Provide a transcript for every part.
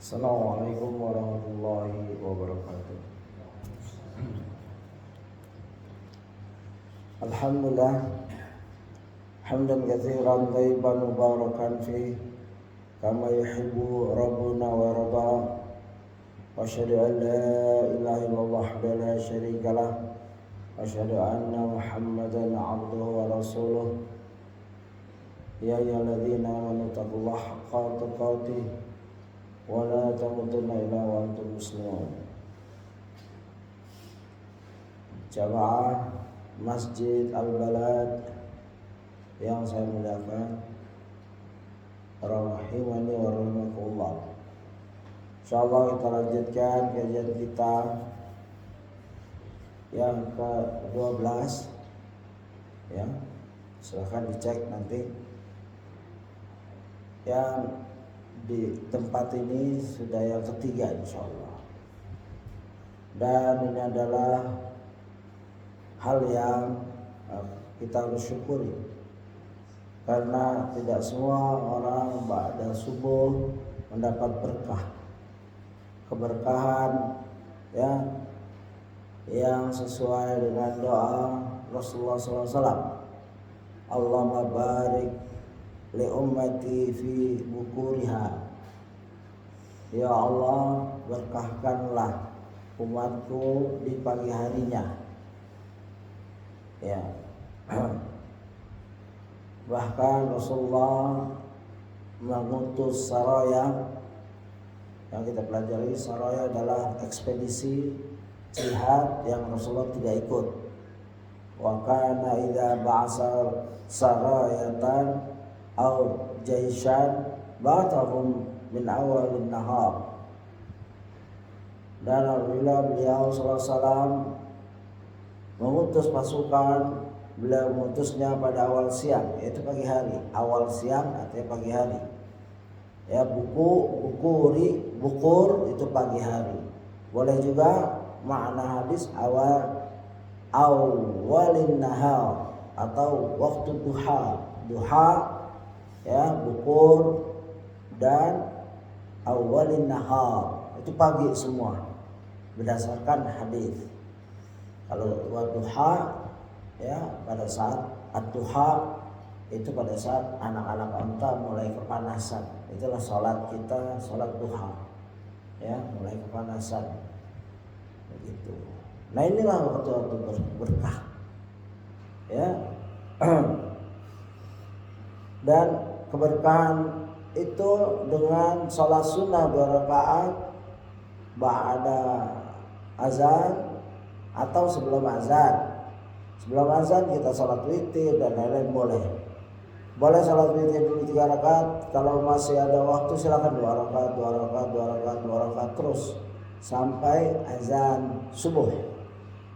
Assalamualaikum warahmatullahi wabarakatuh. Alhamdulillah hamdan katsiran thayyiban mubarakan fi kama yuhibbu rabbuna wa yarda. Wa asyhadu an la ilaha illallah wahdahu la syarika lah. Wa asyhadu anna Muhammadan abduhu wa rasuluh. Ya ayyuhalladzina amanu taqullaha haqqa tuqatih wa la tamutunna illa wa antum muslimun. Jamaah Masjid Al-Balad yang saya muliakan, rahimani wa rahimakumullah. Insyaallah kita lanjutkan kajian kita yang ke-12 ya. Silahkan dicek nanti. Yang di tempat ini sudah yang ketiga insyaallah. Dan ini adalah hal yang kita harus syukuri, karena tidak semua orang ba'da subuh mendapat berkah, keberkahan ya, yang sesuai dengan doa Rasulullah SAW. Allahumma barik li ummati fi bukuriha. Ya Allah, berkahkanlah umatku di pagi harinya. Ya. Bahkan Rasulullah mengutus saraya. Yang kita pelajari, saraya adalah ekspedisi jihad yang Rasulullah tidak ikut. Wa kana idza ba'asa sarayatan aw jaishan ba'athahum min awalin nahar. Dan apabila beliau sallallahu alaihi wasallam mengutus pasukan, beliau mengutusnya pada awal siang, yaitu pagi hari. Awal siang artinya pagi hari. Ya, bukur itu pagi hari. Boleh juga makna hadis awalin nahar atau waktu duha. Duha ya, bukur, dan awalin nahar itu pagi semua berdasarkan hadis. Kalau duha ya, pada saat ad-duha itu pada saat anak-anak onta mulai kepanasan, itulah sholat kita, sholat duha ya, mulai kepanasan begitu. Nah, inilah waktu-waktu berkah ya. Dan keberkahan itu dengan sholat sunnah 2 rakaat ba'da azan atau sebelum azan. Sebelum azan kita sholat witir dan lain-lain boleh. Boleh sholat witir dulu 3 rakaat. Kalau masih ada waktu silakan 2 rakaat terus sampai azan subuh.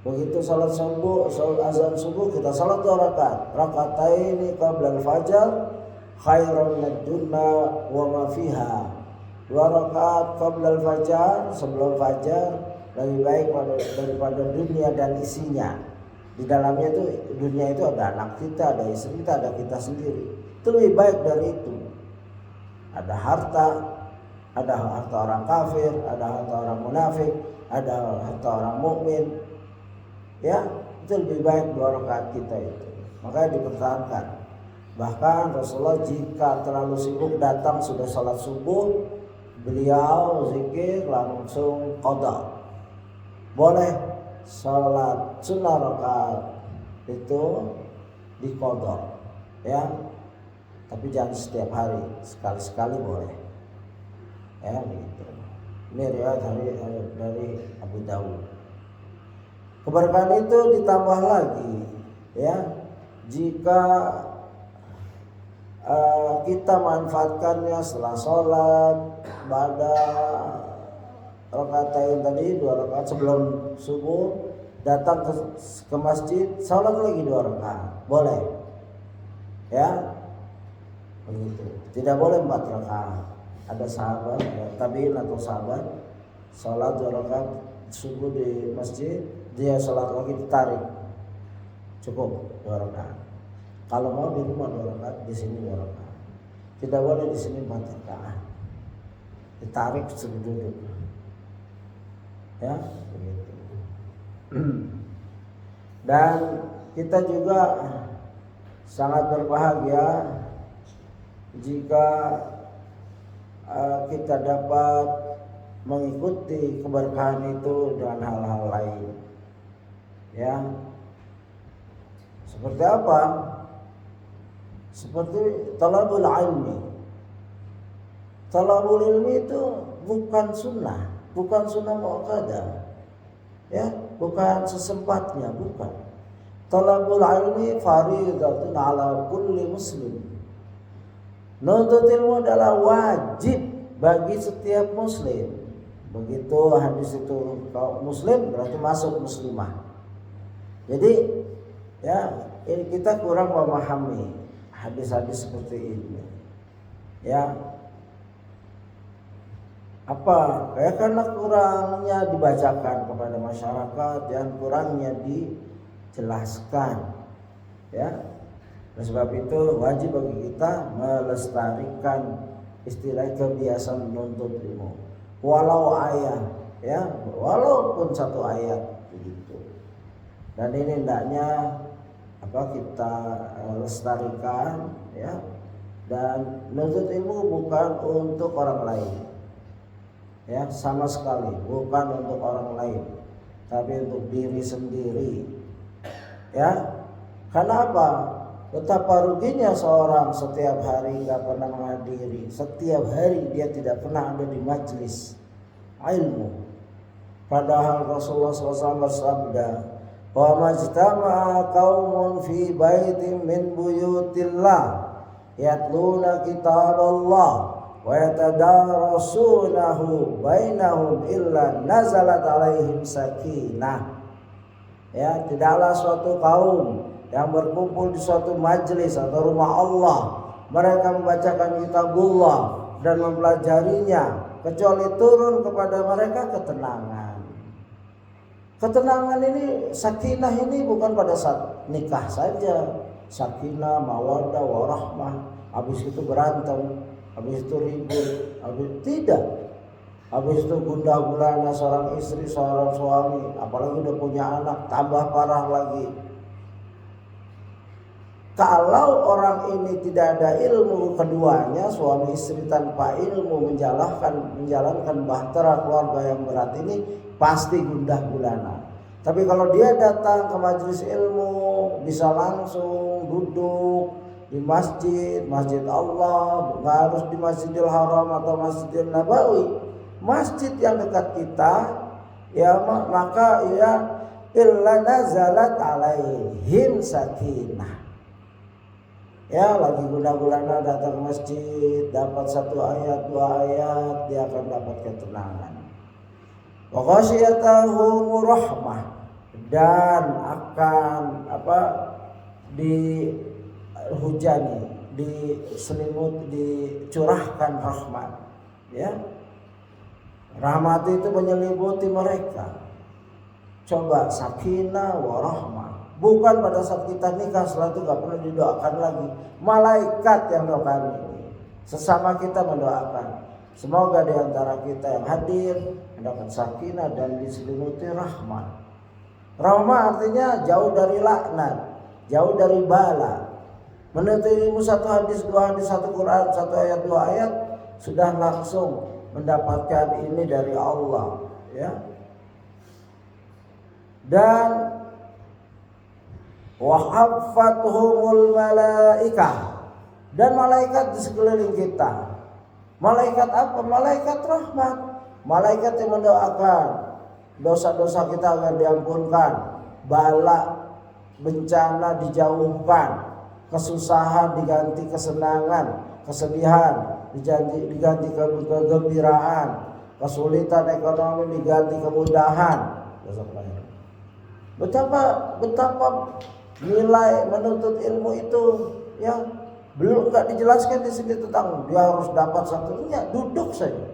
Begitu sholat subuh, azan subuh, kita sholat 2 rakaat. Rakataini qabla al-fajr khairun minad dunya wa ma fiha. 2 rakaat qabla al-fajr, sebelum fajar, lebih baik daripada dunia dan isinya. Di dalamnya itu, dunia itu ada anak kita, ada istri kita, ada kita sendiri. Itu lebih baik dari itu. Ada harta orang kafir, ada harta orang munafik, ada harta orang mukmin. Ya, itu lebih baik 2 rakaat kita itu. Makanya dipertahankan. Bahkan Rasulullah jika terlalu sibuk datang sudah sholat subuh, beliau zikir langsung qada. Boleh sholat sunnah rakaat itu diqada ya, tapi jangan setiap hari, sekali-sekali boleh ya begitu. Ini riwayat dari Abu Dawud. Keberkahan itu ditambah lagi ya jika kita manfaatkannya setelah sholat pada rakaatain tadi, 2 rakaat sebelum subuh, datang ke masjid, sholat lagi 2 rakaat, boleh ya begitu. Tidak boleh 4 rakaat. Ada sahabat tabi'in atau sahabat sholat 2 rakaat subuh di masjid, dia sholat lagi ditarik, cukup 2 rakaat. Kalau mau di rumah 2 rakaat, di sini 2 rakaat. Tidak boleh di sini 4 rakaat. ditarik suruh duduk. Ya, begitu. Dan kita juga sangat berbahagia jika kita dapat mengikuti keberkahan itu dengan hal-hal lain. Ya. Seperti apa? Seperti talabul ilmi. Talabul ilmi itu bukan sunnah muakkadah. Ya, bukan sesempatnya, bukan. Talabul ilmi fariidatun ala kulli muslim. Nuntut ilmu adalah wajib bagi setiap muslim. Begitu hadis itu, kalau muslim berarti masuk muslimah. Jadi ya, ini kita kurang memahami hadis-hadis seperti ini. Ya. Apa? Ya karena kurangnya dibacakan kepada masyarakat dan kurangnya dijelaskan. Ya. Oleh sebab itu wajib bagi kita melestarikan istilah kebiasaan menuntut ilmu. Walau ayat, ya, walaupun satu ayat begitu. Dan ini hendaknya kita lestarikan, ya. Dan menuntut ilmu bukan untuk orang lain. Ya, sama sekali bukan untuk orang lain, tapi untuk diri sendiri. Ya. Karena apa? Betapa ruginya seorang setiap hari nggak pernah menghadiri, setiap hari dia tidak pernah ada di majelis ilmu. Padahal Rasulullah SAW bersabda, "Wa majtama'a qaumun fi baitin min buyutillah yatluna kitaballah wa yatadarasunahu bainahum illa nazalat alaihim sakinah." Ya, tidaklah suatu kaum yang berkumpul di suatu majelis atau rumah Allah, mereka membacakan kitabullah dan mempelajarinya, kecuali turun kepada mereka ketenangan. Ketenangan ini, sakinah ini bukan pada saat nikah saja. Sakinah, mawaddah, warahmah. Habis itu berantem, habis itu ribut, tidak. Habis itu gundah gulana seorang istri, seorang suami, apalagi udah punya anak, tambah parah lagi. Kalau orang ini tidak ada ilmu, keduanya suami istri tanpa ilmu menjalankan bahtera keluarga yang berat ini pasti gundah gulana. Tapi kalau dia datang ke majelis ilmu, bisa langsung duduk di masjid Allah, nggak harus di Masjidil Haram atau Masjidil Nabawi, masjid yang dekat kita, ya maka ya illa nazalat alaihim sakinah. Ya, lagi guna-gulana datang ke masjid, dapat satu ayat, dua ayat, dia akan dapat ketenangan. Wa ghasyiyatahum rahmah, dan akan dihujani, dicurahkan rahmat. Ya, rahmat itu menyelimuti mereka. Coba sakinah wa rahmah. Bukan pada saat kita nikah, setelah itu gak perlu didoakan lagi. Malaikat yang doakan ini, sesama kita mendoakan. Semoga di antara kita yang hadir mendapat sakinah dan diselimuti rahmat. Rahmat artinya jauh dari laknat, jauh dari bala. Menuntut ilmu satu hadis, dua hadis, satu Quran, satu ayat, dua ayat, sudah langsung mendapatkan ini dari Allah. Ya. Dan wahaffathumul malaikah, dan malaikat di sekeliling kita. Malaikat apa? Malaikat rahmat. Malaikat yang mendoakan dosa-dosa kita agar diampunkan, bala bencana dijauhkan, kesusahan diganti kesenangan, kesedihan diganti kegembiraan, kesulitan ekonomi diganti kemudahan. Betapa nilai menuntut ilmu itu, ya, belum nggak dijelaskan di sini tentang dia harus dapat satunya. Duduk saja,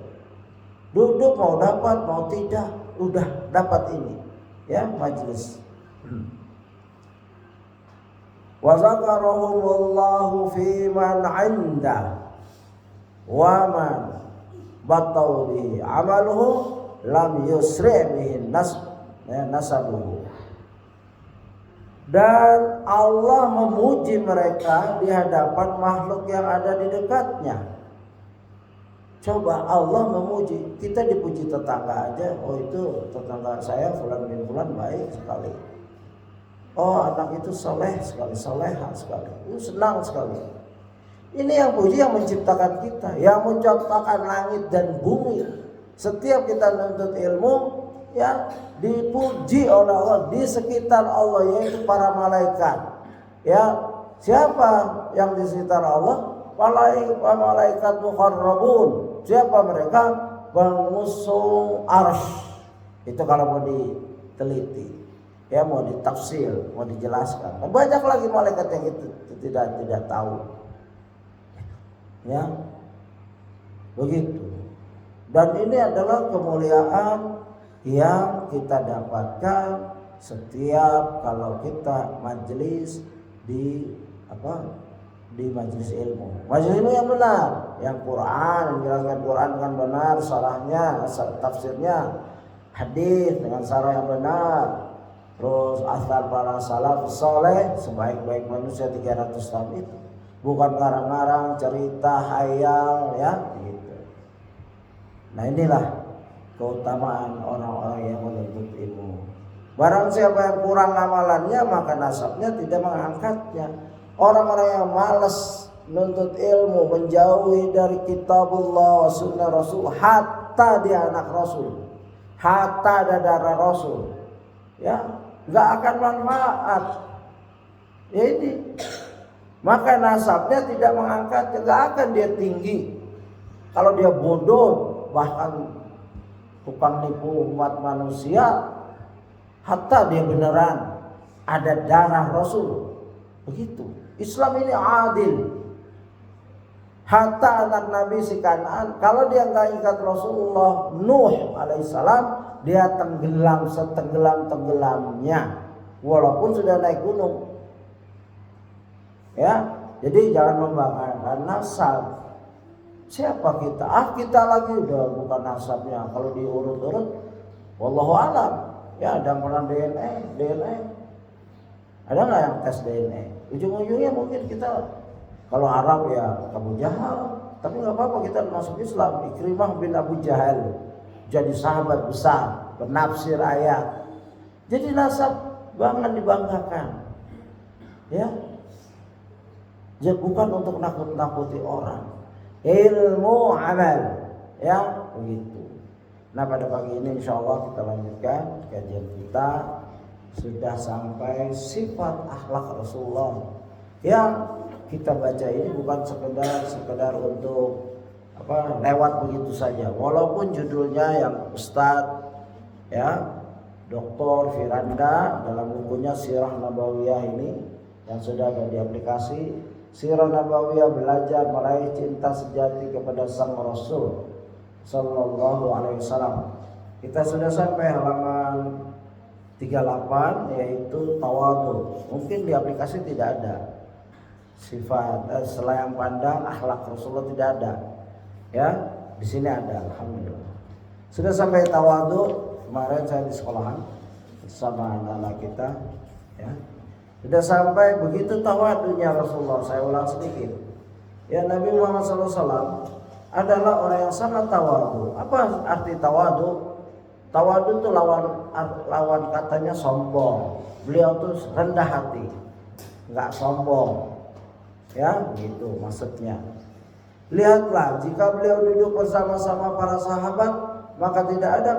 duduk mau dapat mau tidak, udah dapat ini, ya, majelis. Wa zakarahumullahu fi man 'inda wa man bataulihi amaluhu lam yusri' bihi nasabuhu. Dan Allah memuji mereka di hadapan makhluk yang ada di dekatnya. Coba Allah memuji, kita dipuji tetangga aja. Oh itu tetangga saya fulan bin fulan baik sekali. Oh anak itu soleh sekali, soleha sekali. Itu senang sekali. Ini yang puji yang menciptakan kita, yang menciptakan langit dan bumi. Setiap kita menuntut ilmu, ya dipuji oleh Allah di sekitar Allah, yaitu para malaikat. Ya, siapa yang di sekitar Allah? Malaikat muqarrabun. Siapa mereka? Pengusung arsy. Itu kalau mau diteliti, ya mau ditafsir, mau dijelaskan. Dan banyak lagi malaikat yang itu tidak tahu. Ya, begitu. Dan ini adalah kemuliaan yang kita dapatkan setiap kalau kita majelis di di majelis ilmu. Majelis ilmu yang benar, yang Quran, yang menjelaskan Quran dengan benar, syarahnya, tafsirnya, hadis dengan syarah yang benar. Terus asal para salaf soleh sebaik-baik manusia 300 tahun itu. Bukan ngarang-ngarang cerita hayal ya gitu. Nah inilah keutamaan orang-orang yang menuntut ilmu. Barang siapa yang kurang amalannya maka nasabnya tidak mengangkatnya. Orang-orang yang malas menuntut ilmu, menjauhi dari kitabullah wa sunnah Rasul, hatta dia anak Rasul, hatta ada darah Rasul, ya nggak akan manfaat. Ya ini, maka nasabnya tidak mengangkat, nggak akan dia tinggi. Kalau dia bodoh, bahkan tukang nipu umat manusia, hatta dia beneran ada darah Rasul, begitu. Islam ini adil. Hatta anak Nabi si Kanaan, kalau dia nggak ingat Rasulullah Nuh alaihissalam, dia tenggelam setenggelam-tenggelamnya, walaupun sudah naik gunung. Ya, jadi jangan membanggakan nasab. Siapa kita? Kita lagi udah bukan nasabnya. Kalau diurut-urut, wallahu alam. Ya, ada yang pernah DNA. Ada nggak yang tes DNA? Ujung-ujungnya mungkin kita kalau Arab ya Abu Jahal, tapi nggak apa-apa kita masuk Islam. Ikrimah bin Abu Jahal jadi sahabat besar, penafsir ayat. Jadi nasab jangan dibanggakan, ya. Jadi bukan untuk nakut-nakuti orang. Ilmu amal, ya begitu. Nah pada pagi ini insya Allah kita lanjutkan kajian kita. Sudah sampai sifat akhlak Rasulullah yang kita baca ini bukan sekedar untuk lewat begitu saja. Walaupun judulnya yang Ustadz ya Dr. Firanda dalam bukunya Sirah Nabawiyah ini yang sudah ada di aplikasi Sirah Nabawiyah, belajar meraih cinta sejati kepada Sang Rasul Sallallahu Alaihi Wasallam. Kita sudah sampai halaman 38 yaitu tawadu. Mungkin di aplikasi tidak ada sifat selayang pandang akhlak Rasulullah, tidak ada. Ya, di sini ada, alhamdulillah. Sudah sampai tawadu. Kemarin saya di sekolahan bersama anak-anak kita, ya. Sudah sampai begitu tawadunya Rasulullah. Saya ulang sedikit. Ya, Nabi Muhammad SAW adalah orang yang sangat tawadu. Apa arti tawadu? Tawadu itu lawan katanya sombong. Beliau tuh rendah hati, nggak sombong, ya gitu maksudnya. Lihatlah jika beliau duduk bersama-sama para sahabat, maka tidak ada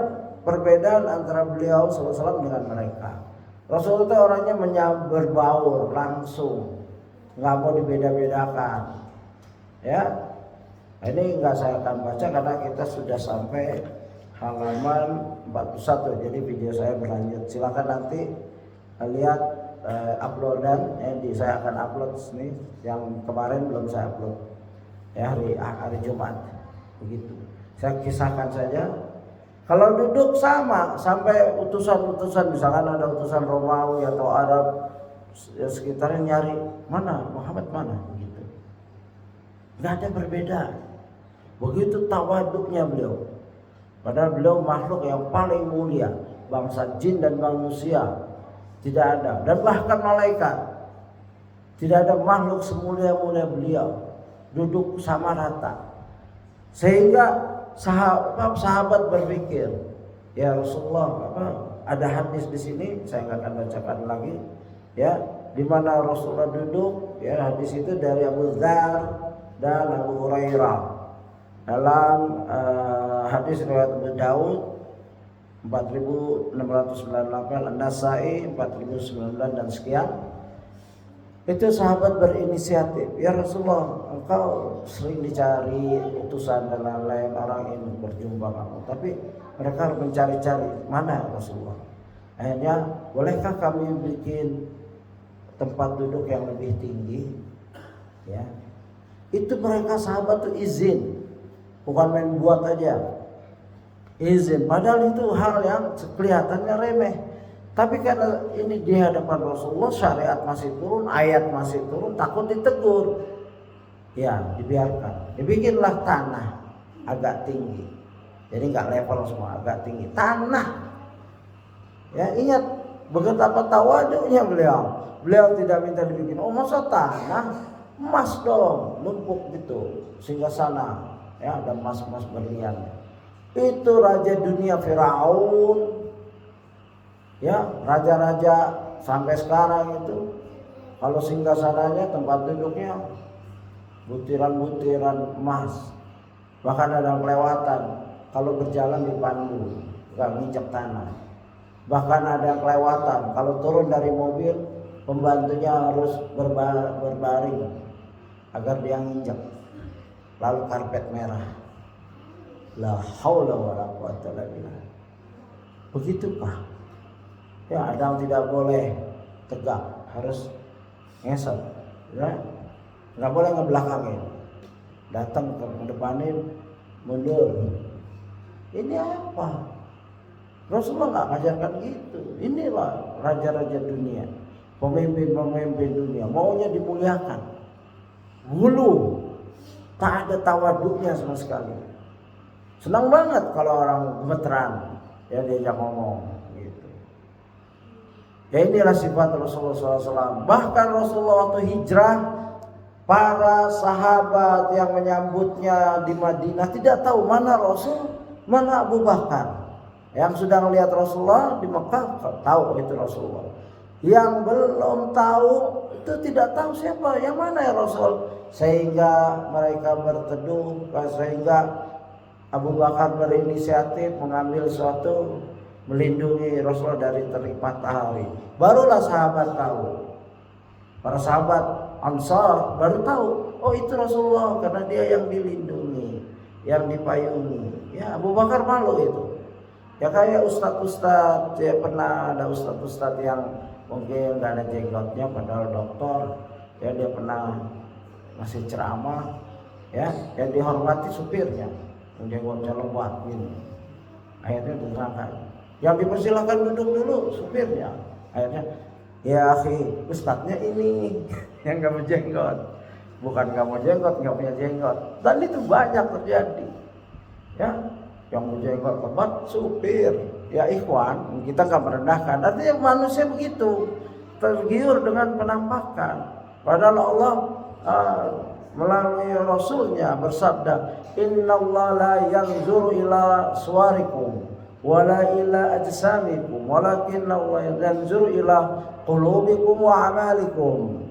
perbedaan antara beliau SAW dengan mereka. Rasul itu orangnya berbaur langsung, nggak mau dibeda-bedakan. Ya, ini nggak saya akan baca karena kita sudah sampai halaman 41, jadi video saya berlanjut. Silakan nanti lihat uploadan saya akan upload nih yang kemarin belum saya upload ya hari Jumat begitu. Saya kisahkan saja. Kalau duduk sama sampai utusan-utusan, misalkan ada utusan Romawi atau Arab ya sekitarnya nyari mana Muhammad mana begitu. Nggak ada perbedaan. Begitu tawaduknya beliau. Padahal beliau makhluk yang paling mulia, bangsa jin dan manusia tidak ada, dan bahkan malaikat tidak ada makhluk semulia-mulia beliau, duduk sama rata. Sehingga sahabat berpikir, ya Rasulullah, ada hadis di sini, saya nggak akan bacakan lagi, ya, di mana Rasulullah duduk, ya, hadis itu dari Abu Dzar dan Abu Hurairah dalam hadis riwayat Abu Daud 4698, An-Nasai 4009 dan sekian. Itu sahabat berinisiatif, ya Rasulullah, engkau sering dicari utusan dan lain-lain, orang ingin berjumpa kamu, tapi mereka harus mencari-cari mana Rasulullah. Akhirnya, bolehkah kami bikin tempat duduk yang lebih tinggi? Ya, itu mereka sahabat tuh izin, bukan main buat aja, izin. Padahal itu hal yang kelihatannya remeh. Tapi karena ini di hadapan Rasulullah, syariat masih turun, ayat masih turun, takut ditegur, ya dibiarkan. Dibikinlah tanah agak tinggi, jadi nggak level semua, agak tinggi tanah. Ya ingat betapa tawaduknya beliau. Beliau tidak minta dibikin, oh masa tanah, emas dong, numpuk gitu, sehingga sana ya ada emas-emas berlian. Itu raja dunia Firaun. Ya, raja-raja sampai sekarang itu kalau singgasananya tempat duduknya butiran-butiran emas. Bahkan ada kelewatan kalau berjalan dipandu, nggak nginjak tanah. Bahkan ada kelewatan kalau turun dari mobil, pembantunya harus berbaring agar dia nginjak. Lalu karpet merah. La haula wala quwata illa billah. Begitu Pak. Ya, ada yang tidak boleh tegak, harus ngesot, ya, nggak boleh ngebelakangin, datang ke depanin, mundur. Ini apa? Rasulullah nggak ngajarkan gitu. Inilah raja-raja dunia, pemimpin-pemimpin dunia, maunya dimuliakan, gulu, tak ada tawaduknya sama sekali. Senang banget kalau orang gemeteran, ya diajak ngomong. Ya inilah sifat Rasulullah SAW. Bahkan Rasulullah waktu hijrah, para sahabat yang menyambutnya di Madinah tidak tahu mana Rasul, mana Abu Bakar. Yang sudah melihat Rasulullah di Mekah tahu itu Rasulullah. Yang belum tahu itu tidak tahu siapa, yang mana ya Rasul. Sehingga mereka berteduh, sehingga Abu Bakar berinisiatif mengambil suatu, melindungi Rasulullah dari terik matahari. Barulah sahabat tahu. Para sahabat Ansar baru tahu, oh itu Rasulullah, karena dia yang dilindungi, yang dipayungi. Ya Abu Bakar malu itu. Ya kayak ustadz-ustadz, ya pernah ada ustadz-ustadz yang mungkin gak ada jenggotnya padahal dokter, ya dia pernah masih ceramah, ya yang dihormati supirnya, yang jenggotnya lebat gini. Akhirnya diterangkan, yang dipersilakan duduk dulu supirnya. Akhirnya, ya akhi, ustadznya ini yang gak mau jenggot, bukan gak mau jenggot, gak punya jenggot. Dan itu banyak terjadi, ya, yang mau jenggot lebat supir. Ya ikhwan, kita gak merendahkan. Artinya manusia begitu, tergiur dengan penampakan. Padahal Allah melalui Rasulnya bersabda, Innallaha la yanzuru ila suwarikum wala ila ajsamikum walakinna Allah yanzuru ila qulubikum wa amalikum.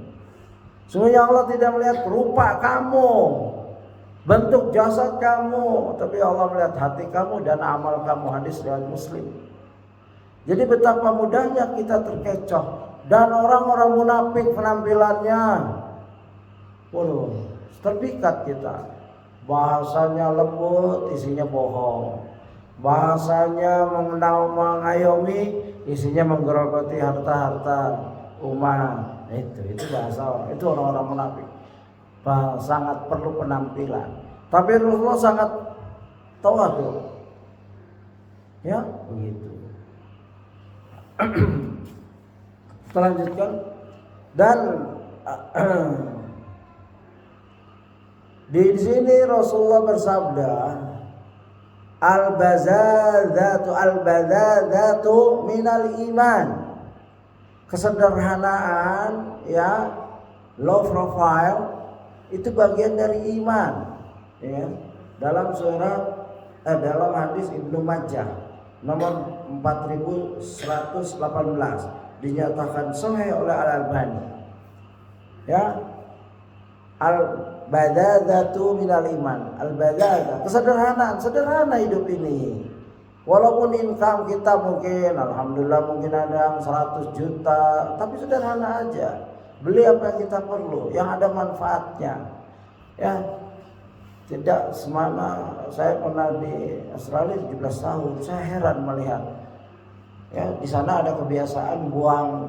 Sungguhnya Allah tidak melihat rupa kamu, bentuk jasad kamu, tapi Allah melihat hati kamu dan amal kamu. Hadis riwayat Muslim. Jadi betapa mudahnya kita terkecoh, dan orang-orang munafik penampilannya, waduh, terpikat kita. Bahasanya lembut, isinya bohong. Bahasanya mengayomi, isinya menggerogoti harta-harta umat. Itu bahasa, itu orang-orang munafik. Sangat perlu penampilan. Tapi Rasulullah sangat tawadhu. Ya, begitu. Kita lanjutkan. Dan Di sini Rasulullah bersabda, al-bazadzatu minal iman. Kesederhanaan, ya, low profile itu bagian dari iman, ya. Dalam dalam hadis Ibnu Majah nomor 4118 dinyatakan sahih oleh Al-Albani, ya. Al-badadzatu minal iman. Al-badadzah, kesederhanaan, sederhana hidup ini. Walaupun income kita mungkin alhamdulillah mungkin ada yang 100 juta, tapi sederhana aja. Beli apa yang kita perlu, yang ada manfaatnya. Ya. Tidak semana, saya pernah di Australia 17 tahun, saya heran melihat, ya, di sana ada kebiasaan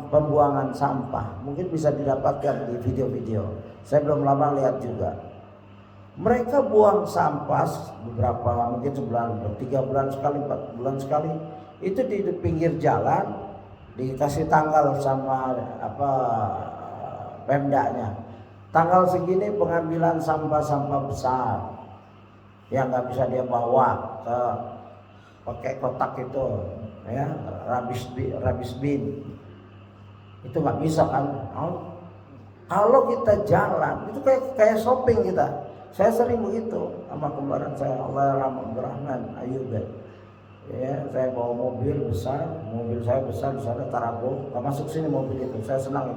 pembuangan sampah. Mungkin bisa didapatkan di video-video. Saya belum lama lihat juga. Mereka buang sampah beberapa, mungkin sebulan, 3 bulan sekali, 4 bulan sekali. Itu di pinggir jalan, dikasih tanggal sama Pemdanya. Tanggal segini pengambilan sampah-sampah besar yang nggak bisa dia bawa ke pakai kotak itu, ya, rubbish bin. Itu nggak bisa kan? Kalau kita jalan itu kayak shopping kita. Saya sering begitu sama kembaran saya, Abdurrahman Ayub. Ya, saya bawa mobil besar, mobil saya besar, di sana Tarago, nggak masuk sini mobil itu. Saya senang.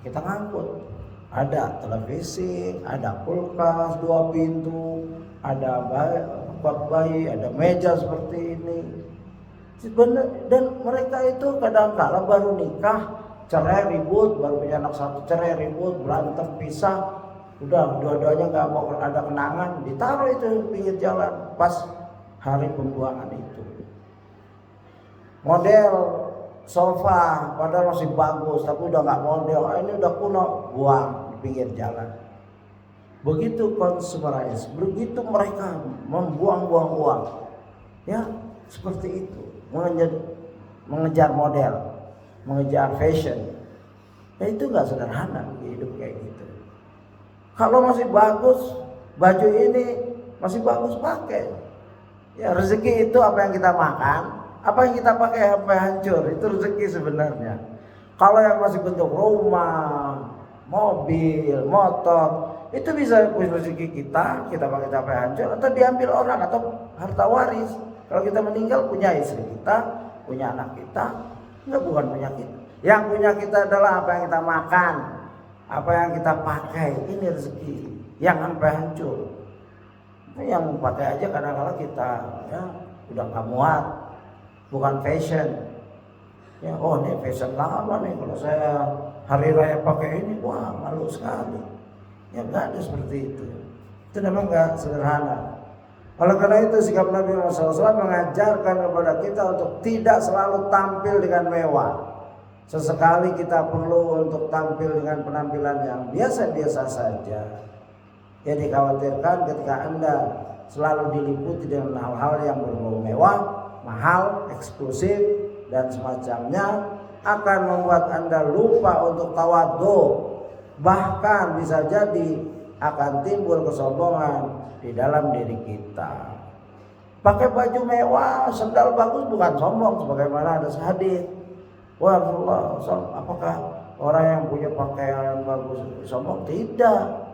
Kita ngangkut, ada televisi, ada kulkas 2 pintu, ada bak bayi, ada meja seperti ini. Dan mereka itu kadang-kala baru nikah, cerai ribut, baru punya anak 1, cerai ribut, berantem pisah, udah dua-duanya nggak mau ada kenangan, ditaruh itu pinggir jalan pas hari pembuangan itu. Model sofa padahal masih bagus, tapi udah nggak model, ini udah kuno, buang di pinggir jalan. Begitu konsumeris, begitu mereka membuang-buang uang, ya seperti itu, mengejar model, mengejar fashion. Ya itu nggak sederhana hidup kayak gitu. Kalau masih bagus, baju ini masih bagus pakai. Ya rezeki itu apa yang kita makan, apa yang kita pakai sampai hancur, itu rezeki sebenarnya. Kalau yang masih bentuk rumah, mobil, motor, itu bisa rezeki kita pakai sampai hancur atau diambil orang atau harta waris. Kalau kita meninggal punya istri kita, punya anak kita, enggak, bukan punya kita. Yang punya kita adalah apa yang kita makan, apa yang kita pakai, ini rezeki yang sampai hancur. Yang pakai aja kadang-kadang kita, ya, udah nggak muat, bukan fashion. Ya, oh ini fashion lama nih, kalau saya hari raya pakai ini, wah malu sekali. Ya nggak ada seperti itu. Itu memang nggak sederhana. Oleh karena itu sikap Nabi Muhammad SAW mengajarkan kepada kita untuk tidak selalu tampil dengan mewah. Sesekali kita perlu untuk tampil dengan penampilan yang biasa-biasa saja. Ya dikhawatirkan ketika Anda selalu diliputi dengan hal-hal yang berbau mewah, mahal, eksklusif dan semacamnya, akan membuat Anda lupa untuk tawadhu. Bahkan bisa jadi akan timbul kesombongan di dalam diri kita. Pakai baju mewah, sendal bagus bukan sombong, sebagaimana ada hadis. Wah Rasulullah, apakah orang yang punya pakaian bagus sombong? Tidak.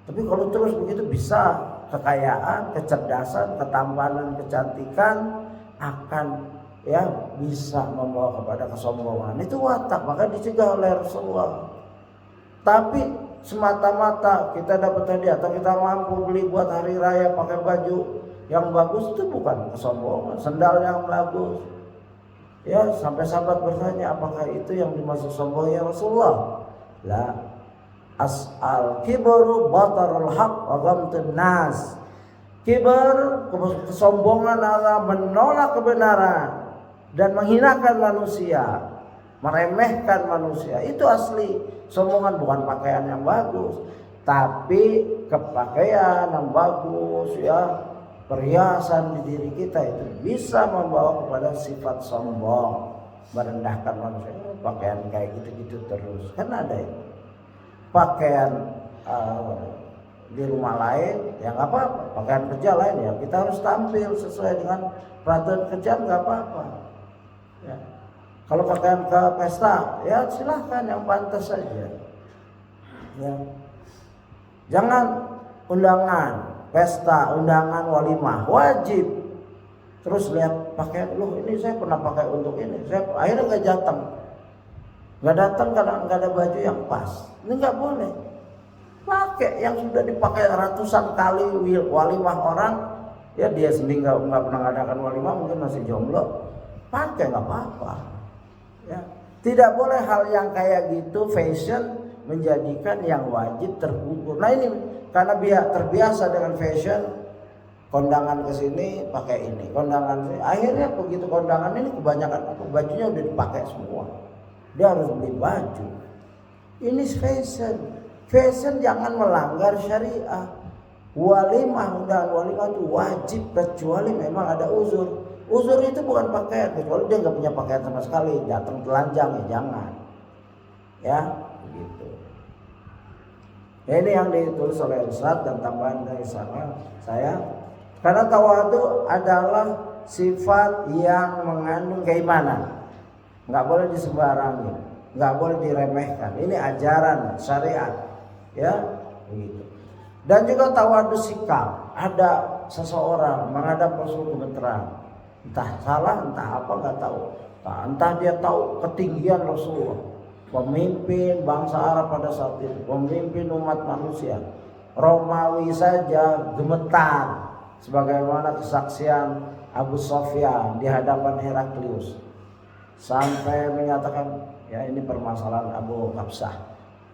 Tapi kalau terus begitu bisa kekayaan, kecerdasan, ketampanan, kecantikan akan, ya, bisa membawa kepada kesombongan. Itu watak, maka dicegah oleh Rasulullah. Tapi semata-mata kita dapat hadiah atau kita mampu beli buat hari raya pakai baju yang bagus, itu bukan kesombongan. Sendal yang bagus, ya, sampai sahabat bertanya, apakah itu yang dimaksud sombong ya Rasulullah? La as'al kibru batarul haq wa ghamtun nas. Kibar, kesombongan adalah menolak kebenaran dan menghinakan manusia, meremehkan manusia. Itu asli. Sombongan bukan pakaian yang bagus, tapi kepakaian yang bagus, ya, perhiasan di diri kita itu bisa membawa kepada sifat sombong, merendahkan manusia. Pakaian kayak gitu-gitu terus, kan ada itu. Pakaian di rumah lain ya nggak apa-apa, pakaian kerja lain ya kita harus tampil sesuai dengan peraturan kerja, nggak apa-apa ya. Kalau pakaian ke pesta ya silahkan yang pantas saja ya. Jangan undangan pesta, undangan walimah wajib terus lihat pakaian, loh ini saya pernah pakai untuk ini, saya akhirnya nggak datang karena nggak ada baju yang pas. Ini nggak boleh. Pakai yang sudah dipakai ratusan kali walimah orang, ya dia sendiri nggak pernah ngadakan walimah, mungkin masih jomblo, pakai nggak apa-apa. Ya. Tidak boleh hal yang kayak gitu fashion menjadikan yang wajib terukur. Nah ini karena terbiasa dengan fashion, kondangan ke sini pakai ini, kondangan sini, akhirnya begitu kondangan ini kebanyakan bajunya udah dipakai semua. Dia harus beli baju. Ini fashion jangan melanggar syariah. Walimah, undangan walimah itu wajib kecuali memang ada uzur. Uzur itu bukan pakaian, kecuali dia nggak punya pakaian sama sekali, datang telanjang ya jangan. Ya, begitu. Ini yang ditulis oleh Ustaz dan tambahan dari saya. Karena tawadu adalah sifat yang mengandung keimanan. Nggak boleh disembarangi, nggak boleh diremehkan. Ini ajaran syariat, ya begitu. Dan juga tawadu sikap. Ada seseorang menghadap Rasul gemeteran, entah salah, entah apa nggak tahu. Entah dia tahu ketinggian Rasulullah, pemimpin bangsa Arab pada saat itu, pemimpin umat manusia. Romawi saja gemetar, sebagaimana kesaksian Abu Sufyan di hadapan Heraklius. Sampai menyatakan ya ini permasalahan Abu Kabsah.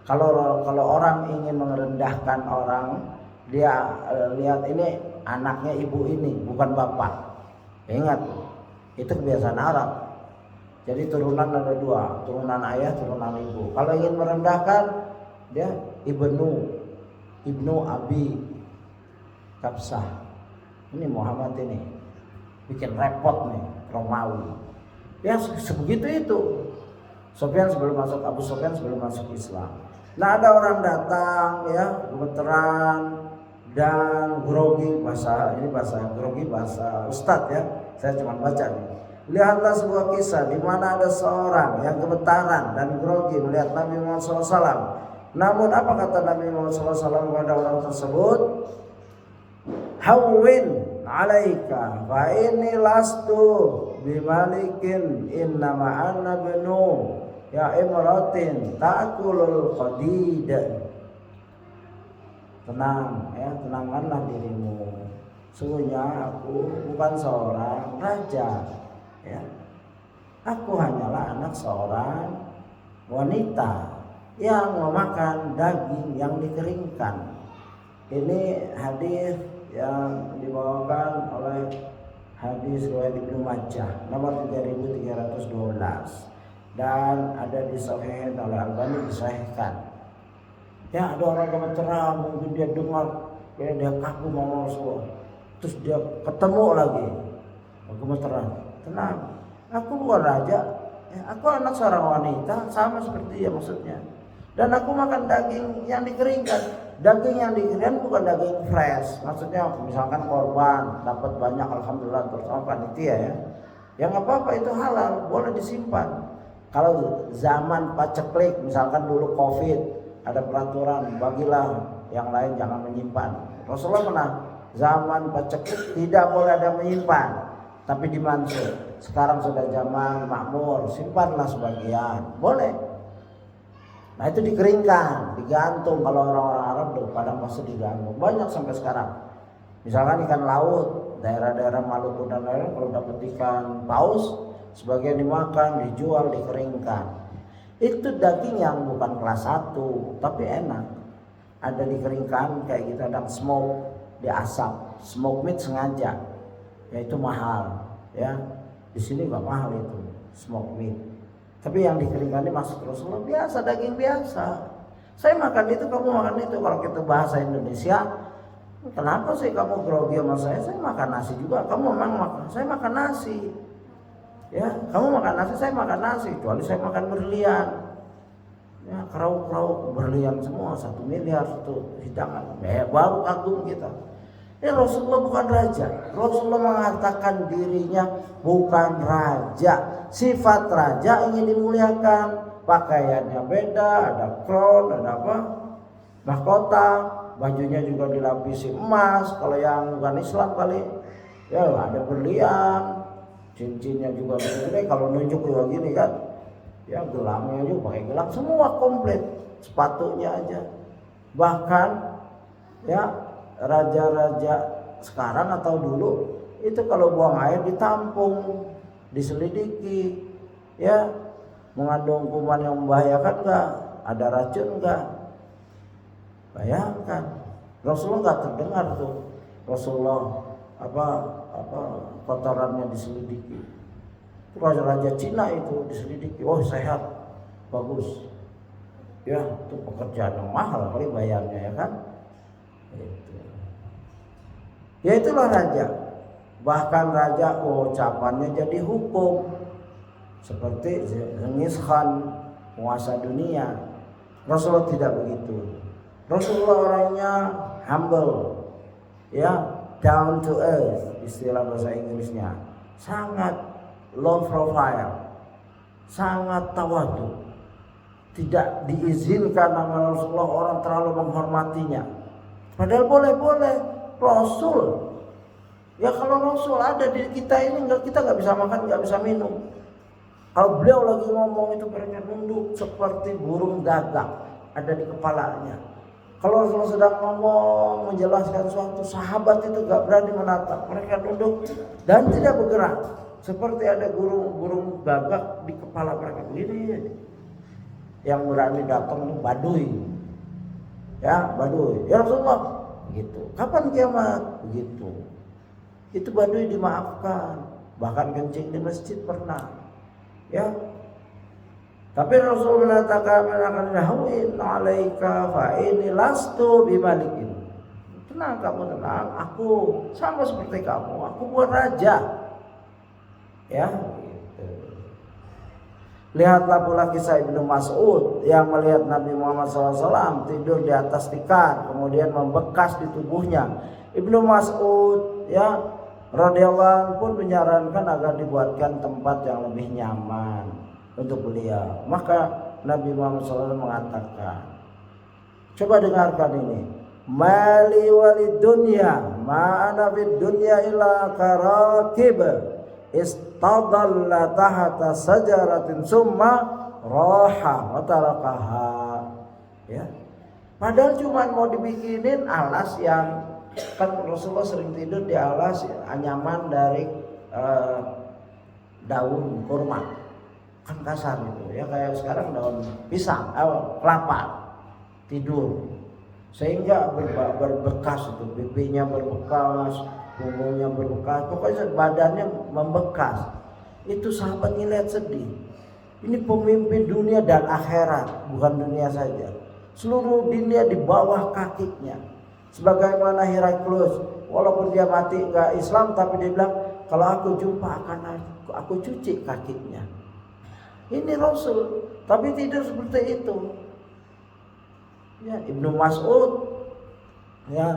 Kalau orang ingin merendahkan orang, dia lihat ini anaknya ibu ini bukan bapak. Ingat itu kebiasaan Arab. Jadi turunan ada dua, turunan ayah, turunan ibu. Kalau ingin merendahkan dia ibnu Abi Kabsah. Ini Muhammad ini bikin repot nih Romawi. Ya sebegitu itu. Abu Sufyan sebelum masuk Islam. Nah ada orang datang ya gemeteran dan grogi, bahasa grogi bahasa Ustadz ya. Saya cuma baca nih. Lihatlah sebuah kisah di mana ada seorang yang gemetaran dan grogi melihat Nabi Muhammad SAW. Namun apa kata Nabi Muhammad SAW kepada orang tersebut? Hawwin alaika fa inni lastu bimalikin innama ana benu ya imratin ta'kulul qadid. Tenang ya, tenangkanlah dirimu. Sungguhnya aku bukan seorang raja ya. Aku hanyalah anak seorang wanita yang memakan daging yang dikeringkan. Ini hadis yang dibawakan oleh hadis riwayat Ibnu Majah nomor 3312 dan ada disahihkan oleh Albani, disahihkan. Ya ada orang gemeteran, mungkin dia dengar ya dia kagum sama Rasulullah, terus dia ketemu lagi gemeteran. Tenang, aku bukan raja ya, aku anak seorang wanita sama seperti dia maksudnya, dan aku makan daging yang dikeringkan. Daging yang dikeringkan bukan daging fresh, maksudnya misalkan korban dapat banyak alhamdulillah bersama panitia ya. Ya nggak apa-apa, itu halal, boleh disimpan. Kalau zaman paceklik misalkan dulu Covid ada peraturan bagilah yang lain jangan menyimpan. Rasulullah pernah zaman paceklik tidak boleh ada menyimpan, tapi dimansur. Sekarang sudah zaman makmur, simpanlah sebagian, boleh. Nah itu dikeringkan, digantung. Kalau orang-orang Arab tuh padang pasir digantung, banyak sampai sekarang. Misalkan ikan laut, daerah-daerah Maluku dan lain-lain kalau dapat ikan paus, sebagian dimakan, dijual, dikeringkan. Itu daging yang bukan kelas 1, tapi enak. Ada dikeringkan kayak gitu, ada smoke, diasap, smoke meat sengaja, ya itu mahal, ya. Di sini nggak mahal itu smoke meat. Tapi yang dikeringkan ini maksud Rasulullah biasa, daging biasa. Saya makan itu, kamu makan itu. Kalau kita bahasa Indonesia, kenapa sih kamu grogi sama saya? Saya makan nasi juga. Kamu memang makan, saya makan nasi. Ya, kamu makan nasi, saya makan nasi. Kecuali saya makan berlian. Ya, kerau-kerau berlian semua, 1 miliar satu hidangan. Baru kagum kita. Rasulullah bukan raja. Rasulullah mengatakan dirinya bukan raja. Sifat raja ingin dimuliakan. Pakaiannya beda, ada crown, ada apa? Mahkota. Bajunya juga dilapisi emas. Kalau yang bukan Islam kali, ya ada berlian. Cincinnya juga gede. Kalau nunjuk juga gini kan. Ya gelangnya juga pakai gelang, semua komplit, sepatunya aja. Bahkan ya raja-raja sekarang atau dulu itu kalau buang air ditampung, diselidiki, ya mengandung kuman yang membahayakan enggak, ada racun enggak. Bayangkan, Rasulullah enggak terdengar tuh Rasulullah apa kotorannya diselidiki. Raja-raja Cina itu diselidiki, oh sehat, bagus. Ya, itu pekerjaan yang mahal kali bayarnya ya kan. Ya itulah raja. Bahkan raja ucapannya jadi hukum. Seperti Genghis Khan, penguasa dunia. Rasulullah tidak begitu. Rasulullah orangnya humble. Ya, down to earth istilah bahasa Inggrisnya. Sangat low profile, sangat tawadu. Tidak diizinkan nama Rasulullah orang terlalu menghormatinya. Padahal boleh-boleh Rasul. Ya kalau Rasul ada di kita ini kita nggak bisa makan, nggak bisa minum. Kalau beliau lagi ngomong itu mereka nunduk seperti burung gagak ada di kepalanya. Kalau Rasulullah sedang ngomong menjelaskan suatu, sahabat itu nggak berani menatap, mereka nunduk dan tidak bergerak. Seperti ada burung gagak di kepala mereka begini. Yang berani datang itu Baduy. Ya, Baduy. Ya Rasulullah, begitu. Kapan kiamat? Begitu. Itu Baduy dimaafkan. Bahkan kencing di masjid pernah. Ya. Tapi Rasul mengatakan hawin 'alaika fa inni lastu bimalikin. Tenang kamu, tenang. Aku sama seperti kamu. Aku bukan raja. Ya, gitu. Lihatlah pula kisah Ibnu Mas'ud yang melihat Nabi Muhammad SAW tidur di atas tikar, kemudian membekas di tubuhnya. Ibnu Mas'ud ya radhiyallahu pun menyarankan agar dibuatkan tempat yang lebih nyaman untuk beliau. Maka Nabi Muhammad SAW mengatakan, coba dengarkan ini. Mali walid dunya, ma ana fid dunya illa karakib istadalla tahta sajaratin summa raha wa tarakaha. Ya. Padahal cuma mau dibikinin alas yang kan Rasulullah sering tidur di alas anyaman dari daun kurma. Kan kasar itu ya, kayak sekarang daun pisang, kelapa tidur. Sehingga berbekas itu, pipinya berbekas, punggungnya berbekas, pokoknya badannya membekas. Itu sahabat ngeliat sedih. Ini pemimpin dunia dan akhirat, bukan dunia saja. Seluruh dunia di bawah kakinya. Sebagaimana Heraklius, walaupun dia mati enggak Islam, tapi dia bilang kalau aku jumpa akan aku cuci kakinya. Ini Rasul, tapi tidur seperti itu. Ya, Ibnu Mas'ud ya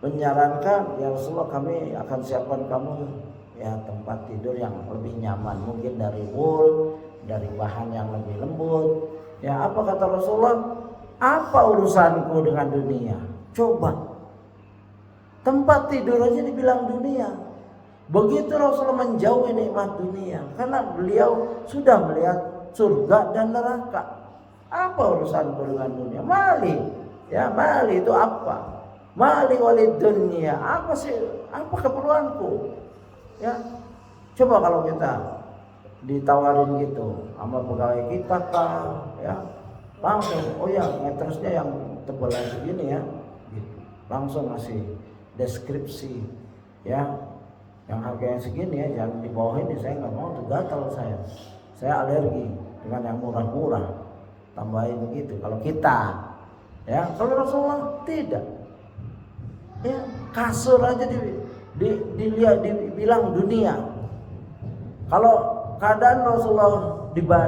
menyarankan, ya Rasulullah kami akan siapkan kamu ya tempat tidur yang lebih nyaman, mungkin dari wool, dari bahan yang lebih lembut. Ya, apa kata Rasulullah? Apa urusanku dengan dunia? Coba. Tempat tidur aja dibilang dunia. Begitu Rasulullah menjauhi nikmat dunia, karena beliau sudah melihat surga dan neraka. Apa urusanku dengan dunia? Mali. Ya, mali itu apa? Mali walid dunia. Apa sih? Apa keperluanku? Ya. Coba kalau kita ditawarin gitu sama pegawai kita kah, ya. Langsung, oh ya, metersnya yang tebal segini ya. Gitu. Langsung ngasih deskripsi ya. Yang harganya segini ya, jangan di bawah ini, saya nggak mau tuh, gatal saya. Saya alergi dengan yang murah-murah. Tambahin begitu kalau kita, ya. Kalau Rasulullah tidak, ya kasur aja dilihat dibilang dunia. Kalau keadaan Rasulullah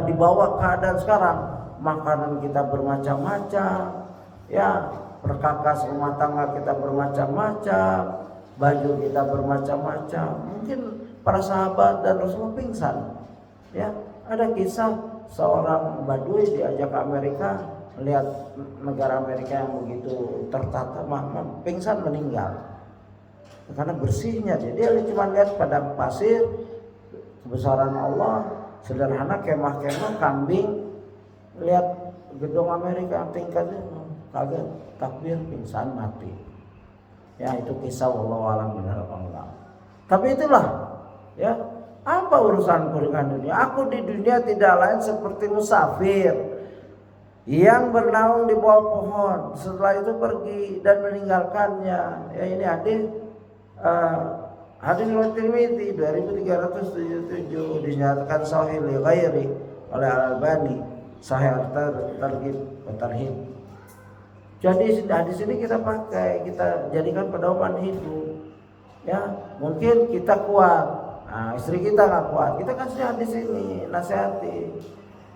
dibawa keadaan sekarang, makanan kita bermacam-macam, ya perkakas rumah tangga kita bermacam-macam, baju kita bermacam-macam. Mungkin para sahabat dan Rasulullah pingsan. Ya, ada kisah seorang Badui diajak ke Amerika, melihat negara Amerika yang begitu tertata, pingsan meninggal. Karena bersihnya dia cuma lihat padang pasir, kebesaran Allah, sederhana, kemah-kemah, kambing, lihat gedung Amerika tingkatnya, kaget, takbir, pingsan, mati. Ya, itu kisah wallahu a'lam bishawab. Tapi itulah, ya, apa urusanku dengan dunia? Aku di dunia tidak lain seperti musafir yang bernaung di bawah pohon, setelah itu pergi dan meninggalkannya. Ya, ini hadis hadis riwayat Tirmidzi 2377, dinyatakan sahih li ghairi oleh Al-Albani, sahih at-Targhib wa Tarhib. Jadi hadis ini kita pakai, kita jadikan pedoman hidup. Ya, mungkin kita kuat, nah, istri kita nggak kuat, kita kasih hadis ini, nasihati.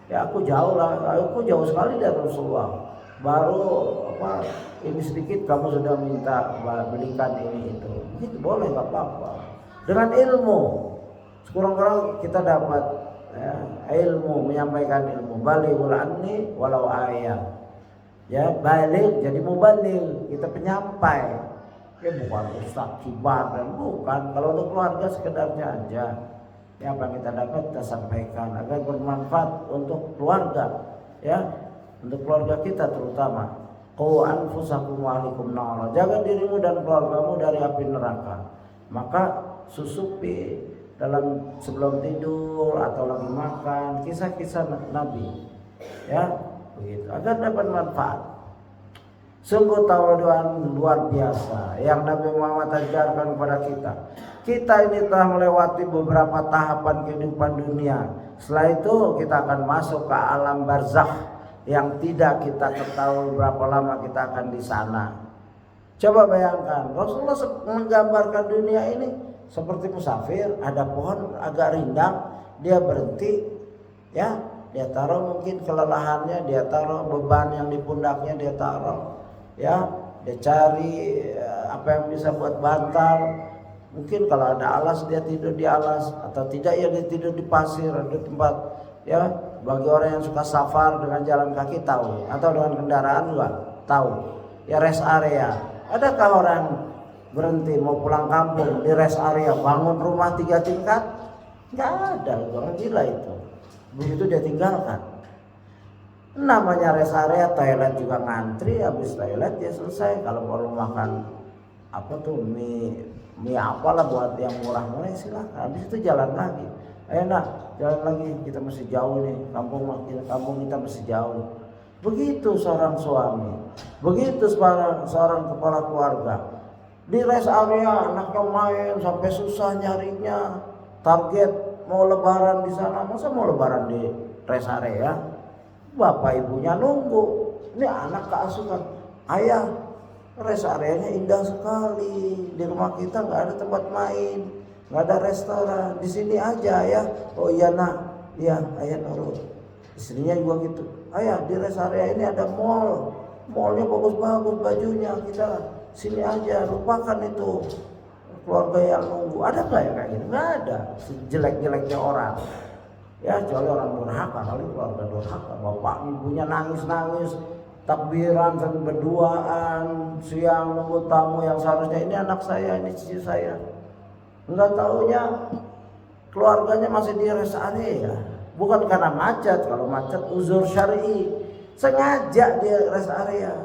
Ya, aku jauh sekali dari Rasulullah. Baru ini sedikit kamu sudah minta belikan ini itu. Itu boleh, nggak apa-apa. Dengan ilmu, sekurang-kurang kita dapat, ya, ilmu, menyampaikan ilmu. Balighul anni walau ayat. Ya, balik jadi mubaligh, kita penyampai. Ya, bukan ustaz kibar dan bukan. Kalau untuk keluarga sekedarnya aja. Ya, apa yang kita dapat kita sampaikan agar bermanfaat untuk keluarga, ya, untuk keluarga kita terutama. Qu anfusakum wa ahlikum nar. Jaga dirimu dan keluargamu dari api neraka. Maka susupi dalam sebelum tidur atau lagi makan kisah-kisah Nabi, ya, begitu, agar dapat manfaat. Sungguh tawaduan luar biasa yang Nabi Muhammad ajarkan kepada kita. Kita ini telah melewati beberapa tahapan kehidupan dunia. Setelah itu kita akan masuk ke alam barzakh yang tidak kita ketahui berapa lama kita akan di sana. Coba bayangkan, Rasulullah menggambarkan dunia ini seperti musafir, ada pohon agak rindang, dia berhenti, ya, dia taruh mungkin kelelahannya, dia taruh beban yang di pundaknya, dia taruh, ya, dia cari apa yang bisa buat bantal. Mungkin kalau ada alas dia tidur di alas, atau tidak ya dia tidur di pasir, ada tempat, ya, bagi orang yang suka safar dengan jalan kaki tahu, atau dengan kendaraan juga tahu, ya, rest area. Adakah orang berhenti mau pulang kampung di rest area bangun rumah 3 tingkat? Nggak ada, orang gila itu. Begitu dia tinggalkan. Namanya rest area, toilet juga ngantri, habis toilet dia selesai. Kalau perlu makan apa tuh mie apalah buat yang murah-murah, silakan. Habis itu jalan lagi. Ayo nak, jalan lagi, kita masih jauh nih, kampung kita masih jauh. Begitu seorang suami, begitu seorang kepala keluarga. Di rest area anaknya main sampai susah nyarinya. Target mau lebaran di sana, masa mau lebaran di rest area? Bapak ibunya nunggu. Ini anak keasukan. Ayah, rest areanya indah sekali. Di rumah kita nggak ada tempat main, nggak ada restoran. Di sini aja ya. Oh iya nak, iya ayah nurut. Istrinya juga gitu. Ayah, di rest area ini ada mall. Mallnya bagus-bagus bajunya. Kita sini aja, lupakan itu keluarga yang nunggu. Ada nggak ya kayak gitu? Nggak ada. Sejelek-jeleknya orang, ya, kecuali orang durhaka, kali keluarga durhaka. Bapak ibunya nangis-nangis, takbiran dan berduaan, siang nunggu tamu yang seharusnya ini anak saya, ini cucu saya. Enggak taunya keluarganya masih di rest area. Bukan karena macet, kalau macet uzur syar'i, sengaja di rest area.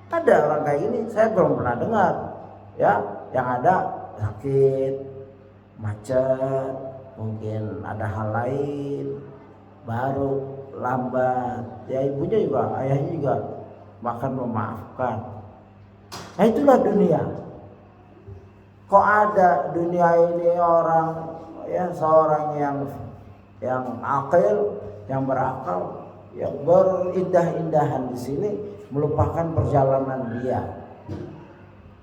Ada orang kayak gini, saya belum pernah dengar, ya. Yang ada sakit, macet, mungkin ada hal lain, baru lambat. Ya, ibunya juga, ayahnya juga bahkan memaafkan. Nah, itulah dunia. Kok ada dunia ini orang, ya, seorang yang akil, yang berakal, yang berindah-indahan di sini, melupakan perjalanan dia